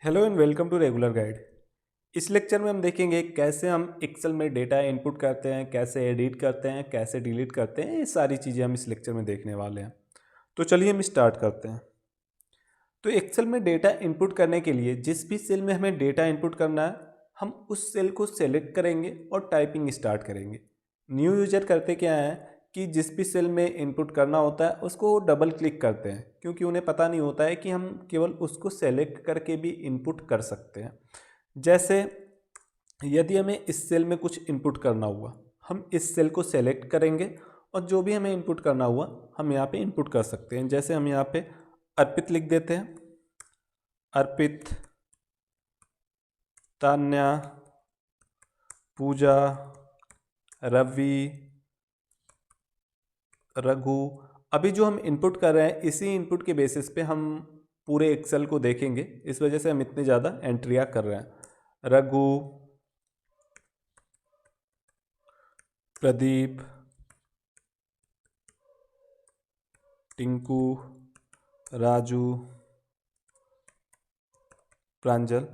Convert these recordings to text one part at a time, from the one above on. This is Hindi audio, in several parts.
Hello and welcome to regular guide. इस लेक्चर में हम देखेंगे कैसे हम एक्सेल में डेटा इनपुट करते हैं, कैसे एडिट करते हैं, कैसे डिलीट करते हैं। ये सारी चीज़ें हम इस लेक्चर में देखने वाले हैं। तो चलिए हम स्टार्ट करते हैं। तो एक्सेल में डेटा इनपुट करने के लिए जिस भी सेल में हमें डेटा इनपुट करना है, हम उस सेल को सेलेक्ट करेंगे और टाइपिंग स्टार्ट करेंगे। न्यू यूजर करते क्या है कि जिस भी सेल में इनपुट करना होता है उसको डबल क्लिक करते हैं, क्योंकि उन्हें पता नहीं होता है कि हम केवल उसको सेलेक्ट करके भी इनपुट कर सकते हैं। जैसे यदि हमें इस सेल में कुछ इनपुट करना हुआ, हम इस सेल को सेलेक्ट करेंगे और जो भी हमें इनपुट करना हुआ हम यहाँ पे इनपुट कर सकते हैं। जैसे हम यहाँ पे अर्पित लिख देते हैं, अर्पित, तान्या, पूजा, रवि, रघु। अभी जो हम इनपुट कर रहे हैं इसी इनपुट के बेसिस पे हम पूरे एक्सेल को देखेंगे, इस वजह से हम इतनी ज़्यादा एंट्रियाँ कर रहे हैं। रघु, प्रदीप, टिंकू, राजू, प्रांजल।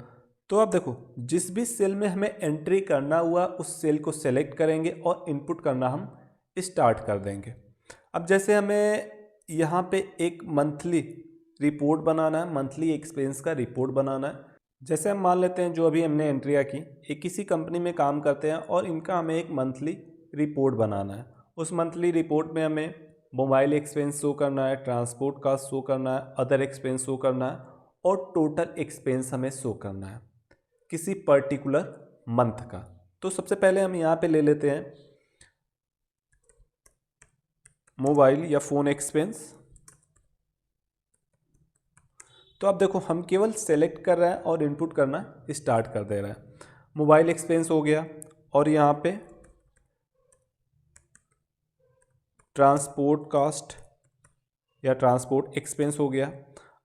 तो आप देखो, जिस भी सेल में हमें एंट्री करना हुआ उस सेल को सेलेक्ट करेंगे और इनपुट करना हम स्टार्ट कर देंगे। अब जैसे हमें यहाँ पे एक मंथली रिपोर्ट बनाना है, मंथली एक्सपेंस का रिपोर्ट बनाना है। जैसे हम मान लेते हैं जो अभी हमने एंट्रियाँ की, एक किसी कंपनी में काम करते हैं और इनका हमें एक मंथली रिपोर्ट बनाना है। उस मंथली रिपोर्ट में हमें मोबाइल एक्सपेंस शो करना है, ट्रांसपोर्ट कॉस्ट शो करना है, अदर एक्सपेंस शो करना है और टोटल एक्सपेंस हमें शो करना है किसी पर्टिकुलर मंथ का। तो सबसे पहले हम यहाँ पे ले लेते हैं मोबाइल या फ़ोन एक्सपेंस। तो आप देखो, हम केवल सेलेक्ट कर रहे हैं और इनपुट करना स्टार्ट कर दे रहे हैं। मोबाइल एक्सपेंस हो गया और यहाँ पे ट्रांसपोर्ट कास्ट या ट्रांसपोर्ट एक्सपेंस हो गया।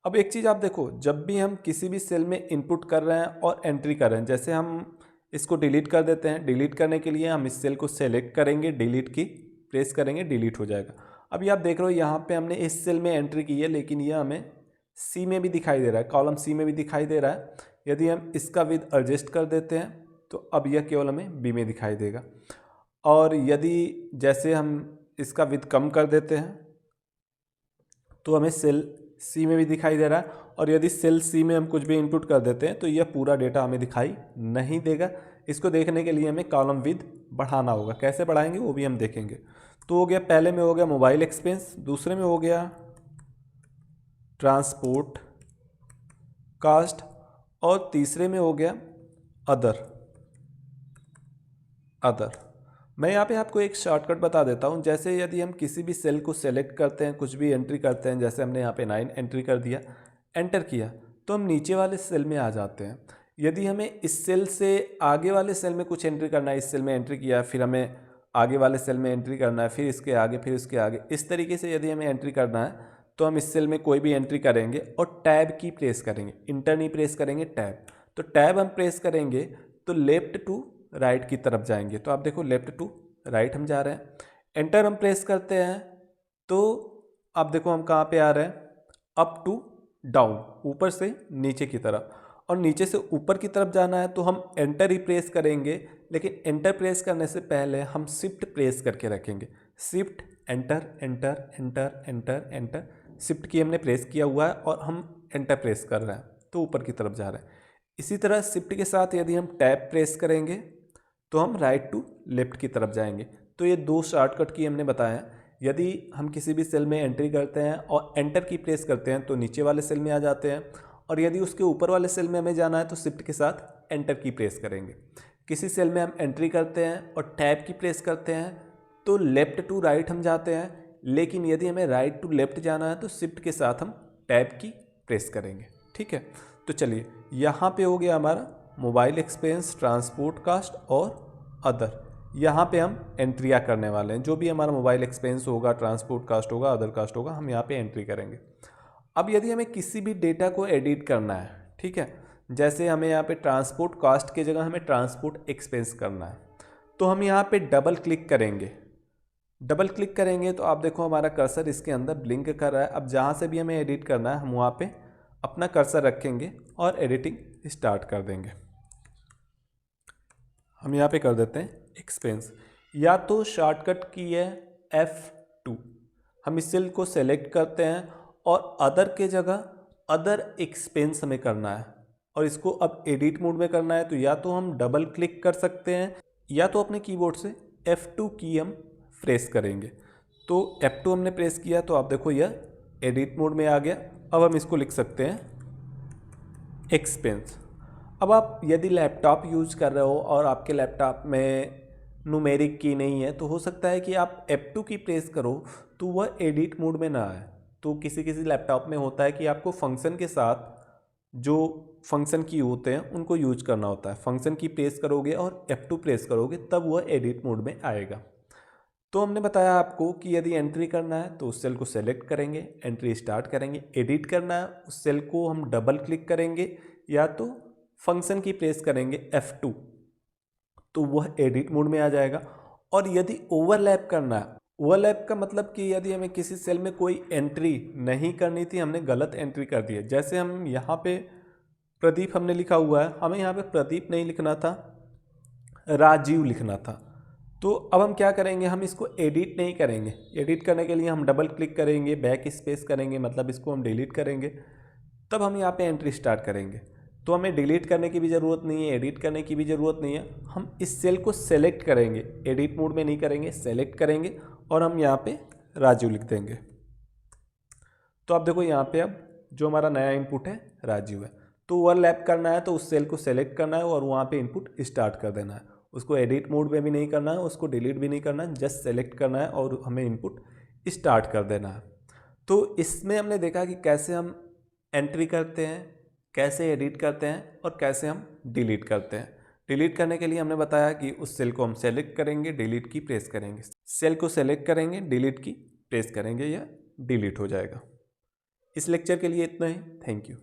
अब एक चीज़ आप देखो, जब भी हम किसी भी सेल में इनपुट कर रहे हैं और एंट्री कर रहे हैं, जैसे हम इसको डिलीट कर देते हैं। डिलीट करने के लिए हम इस सेल को सेलेक्ट करेंगे, डिलीट की प्रेस करेंगे, डिलीट हो जाएगा। अभी आप देख रहे हो यहाँ पे हमने इस सेल में एंट्री की है, लेकिन यह हमें सी में भी दिखाई दे रहा है, कॉलम सी में भी दिखाई दे रहा है। यदि हम इसका विद एडजस्ट कर देते हैं तो अब यह केवल हमें बी में दिखाई देगा। और यदि जैसे हम इसका विद कम कर देते हैं तो हमें सेल सी में भी दिखाई दे रहा है। और यदि सेल सी में हम कुछ भी इनपुट कर देते हैं तो यह पूरा डेटा हमें दिखाई नहीं देगा। इसको देखने के लिए हमें कॉलम विद बढ़ाना होगा। कैसे बढ़ाएंगे वो भी हम देखेंगे। तो हो गया, पहले में हो गया मोबाइल एक्सपेंस, दूसरे में हो गया ट्रांसपोर्ट कास्ट और तीसरे में हो गया अदर। मैं यहाँ पे आपको एक शॉर्टकट बता देता हूँ। जैसे यदि हम किसी भी सेल को सेलेक्ट करते हैं, कुछ भी एंट्री करते हैं, जैसे हमने यहाँ पे 9 एंट्री कर दिया, एंटर किया, तो हम नीचे वाले सेल में आ जाते हैं। यदि हमें इस सेल से आगे वाले सेल में कुछ एंट्री करना है, इस सेल में एंट्री किया, फिर हमें आगे वाले सेल में एंट्री करना है, फिर इसके आगे, फिर इसके आगे, इस तरीके से यदि हमें एंट्री करना है तो हम इस सेल में कोई भी एंट्री करेंगे और टैब की प्रेस करेंगे, इंटर नहीं प्रेस करेंगे, टैब। तो टैब हम प्रेस करेंगे तो लेफ्ट टू राइट की तरफ जाएंगे। तो आप देखो, लेफ्ट टू राइट हम जा रहे हैं। एंटर हम प्रेस करते हैं तो आप देखो हम कहाँ पे आ रहे हैं, अप टू डाउन, ऊपर से नीचे की तरफ। और नीचे से ऊपर की तरफ जाना है तो हम एंटर ही प्रेस करेंगे, लेकिन एंटर प्रेस करने से पहले हम शिफ्ट प्रेस करके रखेंगे। Shift enter enter enter enter enter, shift की हमने प्रेस किया हुआ है और हम एंटर प्रेस कर रहे हैं तो ऊपर की तरफ जा रहे हैं। इसी तरह शिफ्ट के साथ यदि हम टैब प्रेस करेंगे तो हम राइट टू लेफ्ट की तरफ जाएंगे। तो ये दो शॉर्टकट की हमने बताया। यदि हम किसी भी सेल में एंट्री करते हैं और एंटर की प्रेस करते हैं तो नीचे वाले सेल में आ जाते हैं, और यदि उसके ऊपर वाले सेल में हमें जाना है तो शिफ्ट के साथ एंटर की प्रेस करेंगे। किसी सेल में हम एंट्री करते हैं और टैब की प्रेस करते हैं तो लेफ्ट टू राइट हम जाते हैं, लेकिन यदि हमें राइट टू लेफ्ट जाना है तो शिफ्ट के साथ हम टैब की प्रेस करेंगे। ठीक है, तो चलिए, यहाँ पे हो गया हमारा मोबाइल एक्सपेंस, ट्रांसपोर्ट कास्ट और अदर। यहाँ पे हम एंट्रियाँ करने वाले हैं। जो भी हमारा मोबाइल एक्सपेंस होगा, ट्रांसपोर्ट कास्ट होगा, अदर कास्ट होगा, हम यहाँ पे एंट्री करेंगे। अब यदि हमें किसी भी डेटा को एडिट करना है, ठीक है, जैसे हमें यहाँ पे ट्रांसपोर्ट कास्ट की जगह हमें ट्रांसपोर्ट एक्सपेंस करना है, तो हम यहाँ पे डबल क्लिक करेंगे। डबल क्लिक करेंगे तो आप देखो हमारा कर्सर इसके अंदर ब्लिंक कर रहा है। अब जहाँ से भी हमें एडिट करना है हम वहाँ पे अपना कर्सर रखेंगे और एडिटिंग स्टार्ट कर देंगे। हम यहाँ पे कर देते हैं एक्सपेंस, या तो शॉर्टकट की है F2। हम इस सेल को सेलेक्ट करते हैं और अदर के जगह अदर एक्सपेंस हमें करना है और इसको अब एडिट मोड में करना है, तो या तो हम डबल क्लिक कर सकते हैं या तो अपने कीबोर्ड से F2 की हम प्रेस करेंगे। तो F2 हमने प्रेस किया तो आप देखो यह एडिट मोड में आ गया। अब हम इसको लिख सकते हैं एक्सपेंस। अब आप यदि लैपटॉप यूज कर रहे हो और आपके लैपटॉप में न्यूमेरिक की नहीं है तो हो सकता है कि आप F2 की प्रेस करो तो वह एडिट मोड में ना आए। तो किसी किसी लैपटॉप में होता है कि आपको फंक्शन के साथ जो फंक्शन की होते हैं उनको यूज करना होता है। फंक्शन की प्रेस करोगे और F2 प्रेस करोगे तब वह एडिट मोड में आएगा। तो हमने बताया आपको कि यदि एंट्री करना है तो उस सेल को सेलेक्ट करेंगे, एंट्री स्टार्ट करेंगे। एडिट करना है उस सेल को हम डबल क्लिक करेंगे या तो फंक्शन की प्रेस करेंगे F2 तो वह एडिट मोड में आ जाएगा। और यदि ओवरलैप करना है, ओवरलैप का मतलब कि यदि हमें किसी सेल में कोई एंट्री नहीं करनी थी, हमने गलत एंट्री कर दी है। जैसे हम यहाँ पे प्रदीप हमने लिखा हुआ है, हमें यहाँ पे प्रदीप नहीं लिखना था, राजीव लिखना था। तो अब हम क्या करेंगे, हम इसको एडिट नहीं करेंगे। एडिट करने के लिए हम डबल क्लिक करेंगे, बैक स्पेस करेंगे, मतलब इसको हम डिलीट करेंगे, तब हम यहाँ पे एंट्री स्टार्ट करेंगे। तो हमें डिलीट करने की भी ज़रूरत नहीं है, एडिट करने की भी ज़रूरत नहीं है। हम इस सेल को सेलेक्ट करेंगे, एडिट मोड में नहीं करेंगे, सेलेक्ट करेंगे और हम यहाँ पे राजू लिख देंगे। तो आप देखो यहाँ पे अब जो हमारा नया इनपुट है राजू है। तो ओवरलैप करना है तो उस सेल को सेलेक्ट करना है और वहाँ पे इनपुट स्टार्ट कर देना है। उसको एडिट मोड में भी नहीं करना है, उसको डिलीट भी नहीं करना है, जस्ट सेलेक्ट करना है और हमें इनपुट स्टार्ट कर देना है। तो इसमें हमने देखा कि कैसे हम एंट्री करते हैं, कैसे एडिट करते हैं और कैसे हम डिलीट करते हैं। डिलीट करने के लिए हमने बताया कि उस सेल को हम सेलेक्ट करेंगे, डिलीट की प्रेस करेंगे। सेल को सेलेक्ट करेंगे, डिलीट की प्रेस करेंगे, या डिलीट हो जाएगा। इस लेक्चर के लिए इतना ही। Thank you.